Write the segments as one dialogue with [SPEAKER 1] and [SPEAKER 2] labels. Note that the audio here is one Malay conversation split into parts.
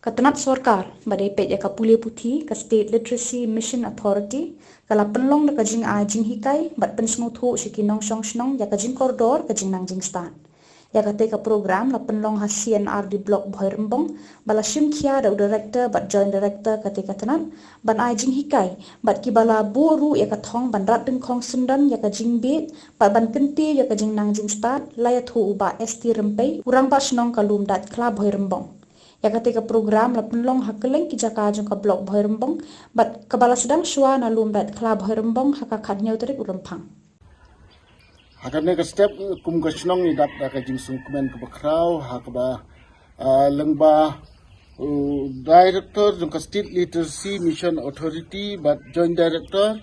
[SPEAKER 1] Katanat Sorkar, badai pet ya kapule puthi, ka State Literacy Mission Authority, kala penlong na kajing ajing hikai, bat pensngu thu shikinong shong shnong ya kajing koridor kajing nangjing stan. Ya kate ka program la penlong ha CNR di blok Bhoirembong, bala shim kia da director bat joint director kate katanat, ban ajing hikai, bat kibala buru ya kathong ban rat deng kong sundan ya kajing bet, bat ban kenti ya kajing nangjing stan, laya thu uba ST Rempei, urang ba shnong kalum dat kla Bhoirembong. Ya ketika program la penlong hakeleng ki jaka jong ka blok Bhoirembong bat kabala sedang shwa na lum dat klub Bhoirembong haka khat nyauterik ulempang
[SPEAKER 2] hakane ka step kum ka snong ni dat ka jing sung kumen ka bakrau hakba lengba director jong ka State Literacy Mission Authority bat joint director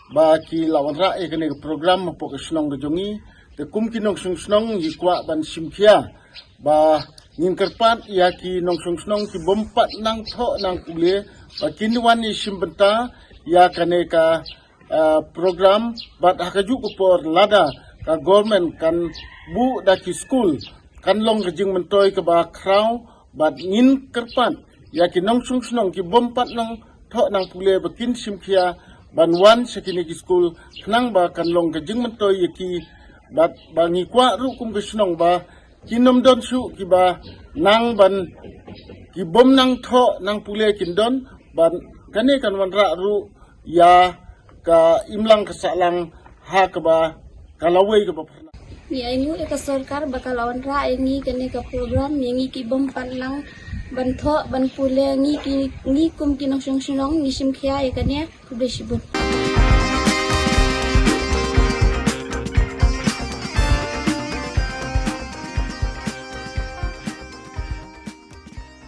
[SPEAKER 2] ba ki lawan ra e kane program po ka snong ka jongi te kum ki nong sung snong yi kwa ban simkhia ba ngin kerpat ya ki nong sung snong ki bompat nang tho nang kule ba kinwan ni simbenta ya kane ka program bat hakaju ko por lada ka government kan bu da ki school kan long ka jing mentoy ka ba kraw bat ngin kerpat ya ki nong sung snong ki bompat nang tho nang kule ba kin simkhia ban wan sekini ki school knang ba kan long ka jing mentoy ya ki bat ba ngi kwa ru kum ka snong ba kinom don su kiba nang ban kibom nang tho nang pule kindon ban kane kan wan ra ru ya ka imlang kasalang ha ka ba kalawai ka ba
[SPEAKER 3] ni ainu ka sarkar bakal lawan ra ini kane ka program ngi ki bom panlang ban tho ban pule ngi kum kinong sung sunong ni sim khia kane kubesibun